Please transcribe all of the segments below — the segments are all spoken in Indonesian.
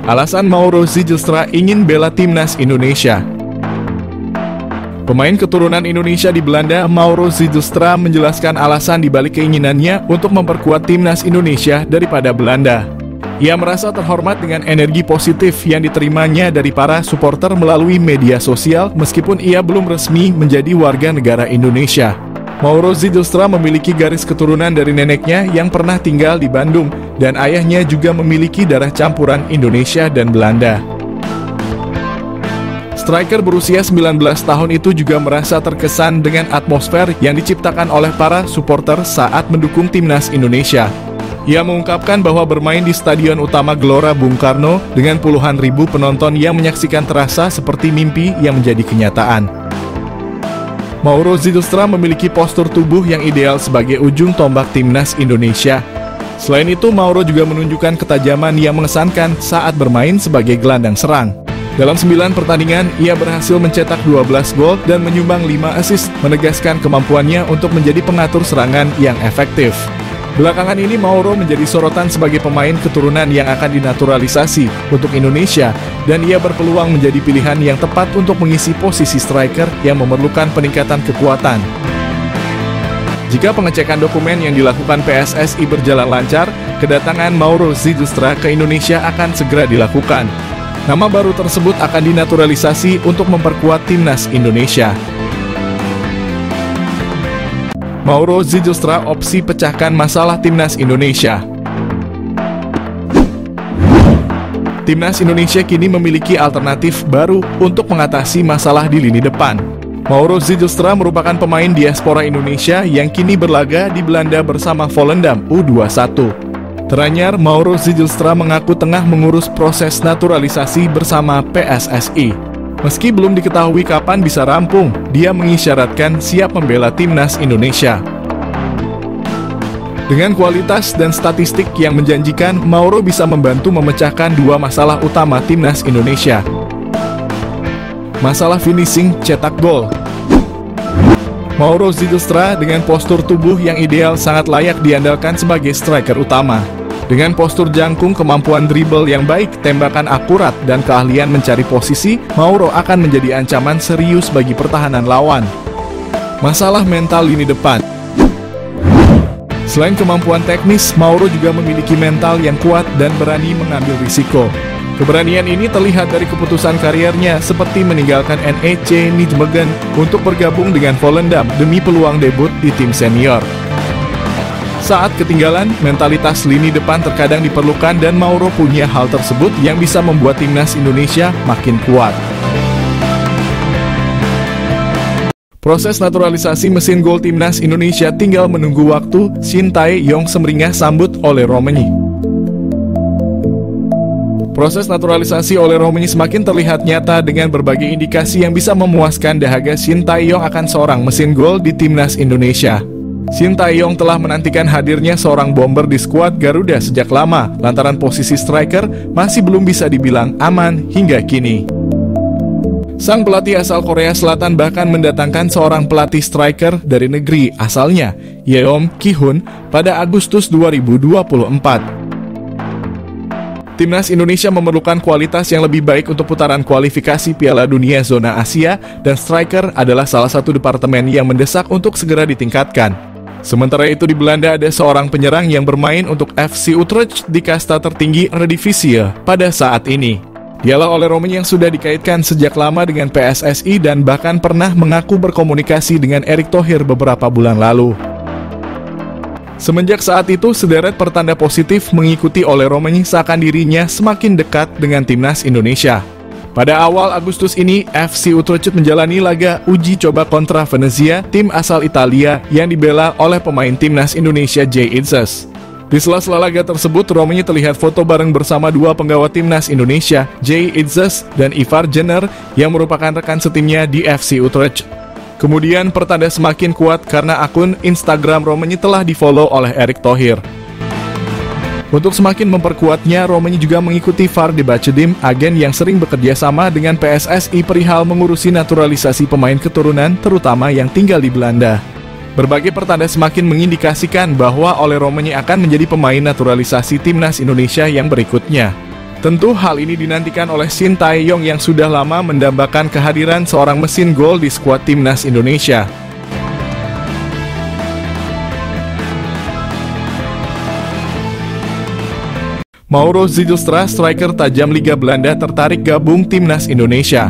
Alasan Mauro Zijlstra ingin bela timnas Indonesia. Pemain keturunan Indonesia di Belanda, Mauro Zijlstra menjelaskan alasan dibalik keinginannya untuk memperkuat timnas Indonesia daripada Belanda. Ia merasa terhormat dengan energi positif yang diterimanya dari para supporter melalui media sosial meskipun ia belum resmi menjadi warga negara Indonesia. Mauro Zijlstra memiliki garis keturunan dari neneknya yang pernah tinggal di Bandung dan ayahnya juga memiliki darah campuran Indonesia dan Belanda. Striker berusia 19 tahun itu juga merasa terkesan dengan atmosfer yang diciptakan oleh para supporter saat mendukung timnas Indonesia. Ia mengungkapkan bahwa bermain di Stadion Utama Gelora Bung Karno dengan puluhan ribu penonton yang menyaksikan terasa seperti mimpi yang menjadi kenyataan. Mauro Zijlstra memiliki postur tubuh yang ideal sebagai ujung tombak timnas Indonesia. Selain itu, Mauro juga menunjukkan ketajaman yang mengesankan saat bermain sebagai gelandang serang. Dalam 9 pertandingan, ia berhasil mencetak 12 gol dan menyumbang 5 assist, menegaskan kemampuannya untuk menjadi pengatur serangan yang efektif. Belakangan ini, Mauro menjadi sorotan sebagai pemain keturunan yang akan dinaturalisasi untuk Indonesia, dan ia berpeluang menjadi pilihan yang tepat untuk mengisi posisi striker yang memerlukan peningkatan kekuatan. Jika pengecekan dokumen yang dilakukan PSSI berjalan lancar, kedatangan Mauro Zijlstra ke Indonesia akan segera dilakukan. Nama baru tersebut akan dinaturalisasi untuk memperkuat timnas Indonesia. Mauro Zijlstra opsi pecahkan masalah timnas Indonesia. Timnas Indonesia kini memiliki alternatif baru untuk mengatasi masalah di lini depan. Mauro Zijlstra merupakan pemain diaspora Indonesia yang kini berlaga di Belanda bersama Volendam U21. Teranyar, Mauro Zijlstra mengaku tengah mengurus proses naturalisasi bersama PSSI. Meski belum diketahui kapan bisa rampung, dia mengisyaratkan siap membela timnas Indonesia. Dengan kualitas dan statistik yang menjanjikan, Mauro bisa membantu memecahkan 2 masalah utama timnas Indonesia. Masalah finishing cetak gol. Mauro Zijlstra dengan postur tubuh yang ideal sangat layak diandalkan sebagai striker utama. Dengan postur jangkung, kemampuan dribble yang baik, tembakan akurat, dan keahlian mencari posisi, Mauro akan menjadi ancaman serius bagi pertahanan lawan. Masalah mental lini depan. Selain kemampuan teknis, Mauro juga memiliki mental yang kuat dan berani mengambil risiko. Keberanian ini terlihat dari keputusan kariernya seperti meninggalkan NEC Nijmegen untuk bergabung dengan Volendam demi peluang debut di tim senior. Saat ketinggalan, mentalitas lini depan terkadang diperlukan dan Mauro punya hal tersebut yang bisa membuat timnas Indonesia makin kuat. Proses naturalisasi mesin gol timnas Indonesia tinggal menunggu waktu. Shin Tae-yong semeringah sambut oleh Romani. Proses naturalisasi oleh Romani semakin terlihat nyata dengan berbagai indikasi yang bisa memuaskan dahaga Shin Tae-yong akan seorang mesin gol di timnas Indonesia. Shin Tae-yong telah menantikan hadirnya seorang bomber di skuad Garuda sejak lama, lantaran posisi striker masih belum bisa dibilang aman hingga kini. Sang pelatih asal Korea Selatan bahkan mendatangkan seorang pelatih striker dari negeri asalnya, Yeom Ki-hun, pada Agustus 2024. Timnas Indonesia memerlukan kualitas yang lebih baik untuk putaran kualifikasi Piala Dunia Zona Asia, dan striker adalah salah satu departemen yang mendesak untuk segera ditingkatkan. Sementara itu di Belanda ada seorang penyerang yang bermain untuk FC Utrecht di kasta tertinggi Eredivisie pada saat ini. Dialah Ole Romani yang sudah dikaitkan sejak lama dengan PSSI dan bahkan pernah mengaku berkomunikasi dengan Erick Thohir beberapa bulan lalu. Semenjak saat itu, sederet pertanda positif mengikuti Ole Romani seakan dirinya semakin dekat dengan timnas Indonesia. Pada awal Agustus ini, FC Utrecht menjalani laga uji coba kontra Venezia, tim asal Italia yang dibela oleh pemain timnas Indonesia Jay Itzes. Di sela-sela laga tersebut, Romani terlihat foto bareng bersama 2 penggawa timnas Indonesia, Jay Itzes dan Ivar Jenner, yang merupakan rekan setimnya di FC Utrecht. Kemudian pertanda semakin kuat karena akun Instagram Romani telah di-follow oleh Erick Thohir. Untuk semakin memperkuatnya, Romani juga mengikuti Vardy Bacediem, agen yang sering bekerja sama dengan PSSI perihal mengurusi naturalisasi pemain keturunan, terutama yang tinggal di Belanda. Berbagai pertanda semakin mengindikasikan bahwa Ole Romani akan menjadi pemain naturalisasi timnas Indonesia yang berikutnya. Tentu hal ini dinantikan oleh Shin Tae-yong yang sudah lama mendambakan kehadiran seorang mesin gol di skuad timnas Indonesia. Mauro Zijlstra, striker tajam Liga Belanda, tertarik gabung timnas Indonesia.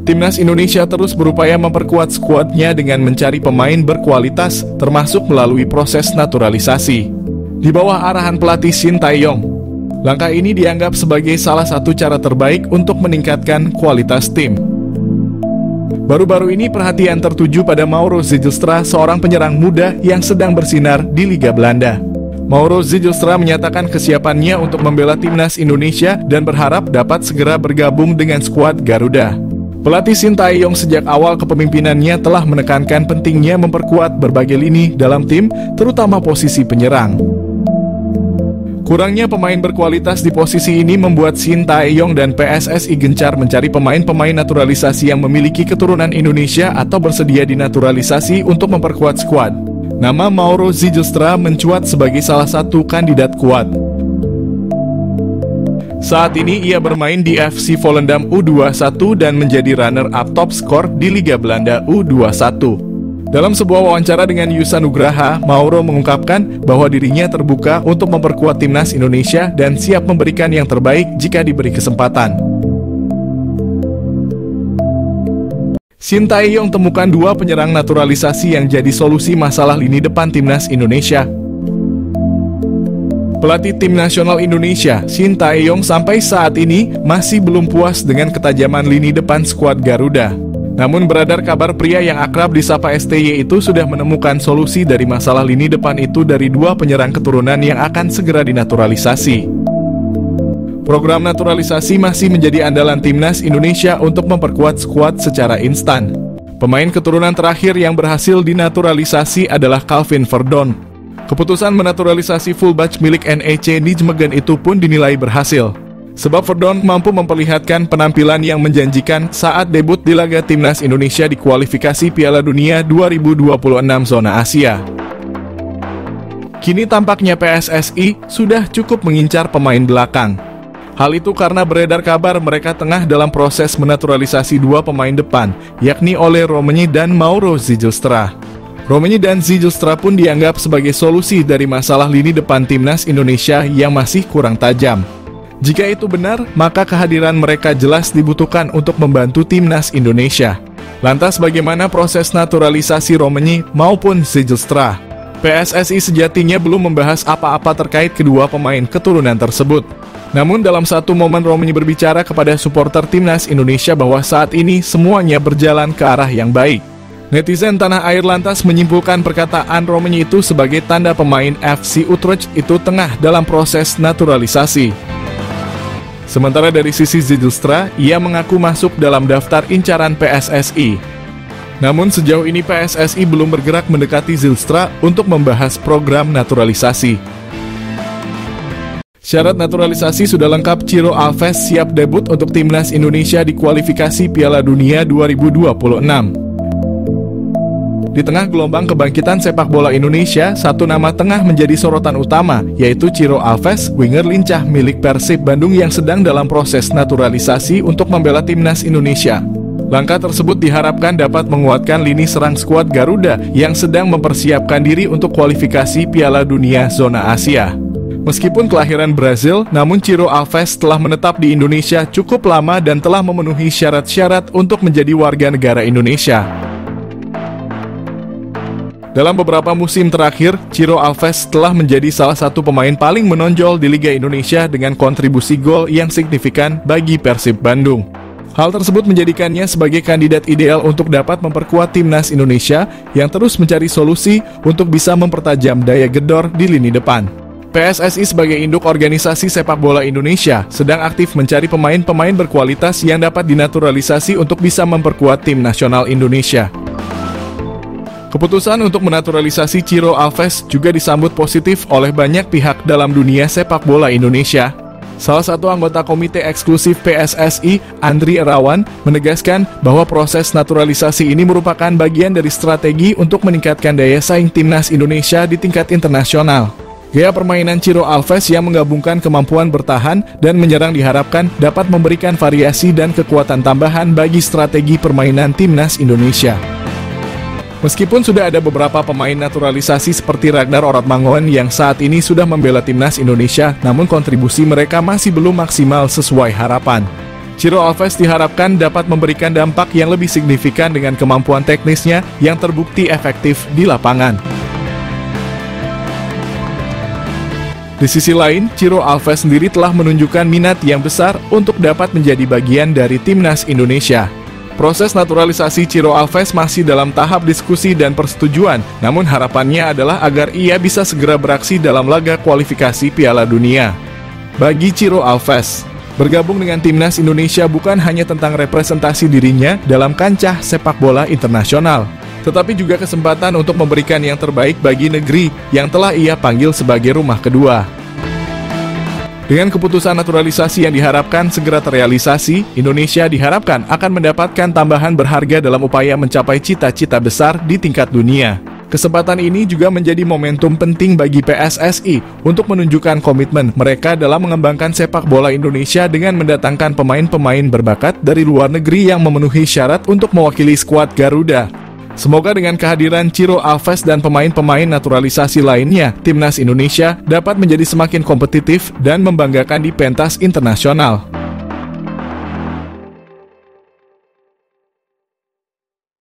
Timnas Indonesia terus berupaya memperkuat skuadnya dengan mencari pemain berkualitas, termasuk melalui proses naturalisasi. Di bawah arahan pelatih Shin Tae-yong, langkah ini dianggap sebagai salah satu cara terbaik untuk meningkatkan kualitas tim. Baru-baru ini perhatian tertuju pada Mauro Zijlstra, seorang penyerang muda yang sedang bersinar di Liga Belanda. Mauro Zijlstra menyatakan kesiapannya untuk membela timnas Indonesia dan berharap dapat segera bergabung dengan skuad Garuda. Pelatih Shin Tae-yong sejak awal kepemimpinannya telah menekankan pentingnya memperkuat berbagai lini dalam tim, terutama posisi penyerang. Kurangnya pemain berkualitas di posisi ini membuat Shin Tae-yong dan PSSI gencar mencari pemain-pemain naturalisasi yang memiliki keturunan Indonesia atau bersedia dinaturalisasi untuk memperkuat skuad. Nama Mauro Zijlstra mencuat sebagai salah satu kandidat kuat. Saat ini ia bermain di FC Volendam U21 dan menjadi runner-up top skor di Liga Belanda U21. Dalam sebuah wawancara dengan Yusa Nugraha, Mauro mengungkapkan bahwa dirinya terbuka untuk memperkuat timnas Indonesia dan siap memberikan yang terbaik jika diberi kesempatan. Shin Tae-yong temukan dua penyerang naturalisasi yang jadi solusi masalah lini depan timnas Indonesia. Pelatih tim nasional Indonesia, Shin Tae-yong, sampai saat ini masih belum puas dengan ketajaman lini depan skuad Garuda. Namun beredar kabar pria yang akrab disapa STY itu sudah menemukan solusi dari masalah lini depan itu dari dua penyerang keturunan yang akan segera dinaturalisasi. Program naturalisasi masih menjadi andalan timnas Indonesia untuk memperkuat skuad secara instan. Pemain keturunan terakhir yang berhasil dinaturalisasi adalah Calvin Verdon. Keputusan menaturalisasi fullback milik NEC Nijmegen itu pun dinilai berhasil, sebab Verdon mampu memperlihatkan penampilan yang menjanjikan saat debut di laga timnas Indonesia di kualifikasi Piala Dunia 2026 zona Asia. Kini tampaknya PSSI sudah cukup mengincar pemain belakang. Hal itu karena beredar kabar mereka tengah dalam proses menaturalisasi dua pemain depan, yakni Ole Romenyi dan Mauro Zijlstra. Romenyi dan Zijlstra pun dianggap sebagai solusi dari masalah lini depan timnas Indonesia yang masih kurang tajam. Jika itu benar, maka kehadiran mereka jelas dibutuhkan untuk membantu timnas Indonesia. Lantas bagaimana proses naturalisasi Romenyi maupun Zijlstra? PSSI sejatinya belum membahas apa-apa terkait kedua pemain keturunan tersebut. Namun dalam satu momen Romenyi berbicara kepada supporter timnas Indonesia bahwa saat ini semuanya berjalan ke arah yang baik. Netizen tanah air lantas menyimpulkan perkataan Romenyi itu sebagai tanda pemain FC Utrecht itu tengah dalam proses naturalisasi. Sementara dari sisi Zijlstra, ia mengaku masuk dalam daftar incaran PSSI. Namun sejauh ini PSSI belum bergerak mendekati Zijlstra untuk membahas program naturalisasi. Syarat naturalisasi sudah lengkap. Ciro Alves siap debut untuk timnas Indonesia di kualifikasi Piala Dunia 2026. Di tengah gelombang kebangkitan sepak bola Indonesia, satu nama tengah menjadi sorotan utama, yaitu Ciro Alves, winger lincah milik Persib Bandung yang sedang dalam proses naturalisasi untuk membela timnas Indonesia. Langkah tersebut diharapkan dapat menguatkan lini serang skuad Garuda yang sedang mempersiapkan diri untuk kualifikasi Piala Dunia zona Asia. Meskipun kelahiran Brazil, namun Ciro Alves telah menetap di Indonesia cukup lama dan telah memenuhi syarat-syarat untuk menjadi warga negara Indonesia. Dalam beberapa musim terakhir, Ciro Alves telah menjadi salah satu pemain paling menonjol di Liga Indonesia dengan kontribusi gol yang signifikan bagi Persib Bandung. Hal tersebut menjadikannya sebagai kandidat ideal untuk dapat memperkuat timnas Indonesia yang terus mencari solusi untuk bisa mempertajam daya gedor di lini depan. PSSI sebagai induk organisasi sepak bola Indonesia sedang aktif mencari pemain-pemain berkualitas yang dapat dinaturalisasi untuk bisa memperkuat tim nasional Indonesia. Keputusan untuk menaturalisasi Ciro Alves juga disambut positif oleh banyak pihak dalam dunia sepak bola Indonesia. Salah satu anggota komite eksklusif PSSI, Andri Irawan, menegaskan bahwa proses naturalisasi ini merupakan bagian dari strategi untuk meningkatkan daya saing timnas Indonesia di tingkat internasional. Gaya permainan Ciro Alves yang menggabungkan kemampuan bertahan dan menyerang diharapkan dapat memberikan variasi dan kekuatan tambahan bagi strategi permainan timnas Indonesia. Meskipun sudah ada beberapa pemain naturalisasi seperti Ragnar Oratmangoen yang saat ini sudah membela timnas Indonesia, namun kontribusi mereka masih belum maksimal sesuai harapan. Ciro Alves diharapkan dapat memberikan dampak yang lebih signifikan dengan kemampuan teknisnya yang terbukti efektif di lapangan. Di sisi lain, Ciro Alves sendiri telah menunjukkan minat yang besar untuk dapat menjadi bagian dari timnas Indonesia. Proses naturalisasi Ciro Alves masih dalam tahap diskusi dan persetujuan, namun harapannya adalah agar ia bisa segera beraksi dalam laga kualifikasi Piala Dunia. Bagi Ciro Alves, bergabung dengan timnas Indonesia bukan hanya tentang representasi dirinya dalam kancah sepak bola internasional, tetapi juga kesempatan untuk memberikan yang terbaik bagi negeri yang telah ia panggil sebagai rumah kedua. Dengan keputusan naturalisasi yang diharapkan segera terrealisasi, Indonesia diharapkan akan mendapatkan tambahan berharga dalam upaya mencapai cita-cita besar di tingkat dunia. Kesempatan ini juga menjadi momentum penting bagi PSSI untuk menunjukkan komitmen mereka dalam mengembangkan sepak bola Indonesia dengan mendatangkan pemain-pemain berbakat dari luar negeri yang memenuhi syarat untuk mewakili skuad Garuda. Semoga dengan kehadiran Ciro Alves dan pemain-pemain naturalisasi lainnya, timnas Indonesia dapat menjadi semakin kompetitif dan membanggakan di pentas internasional.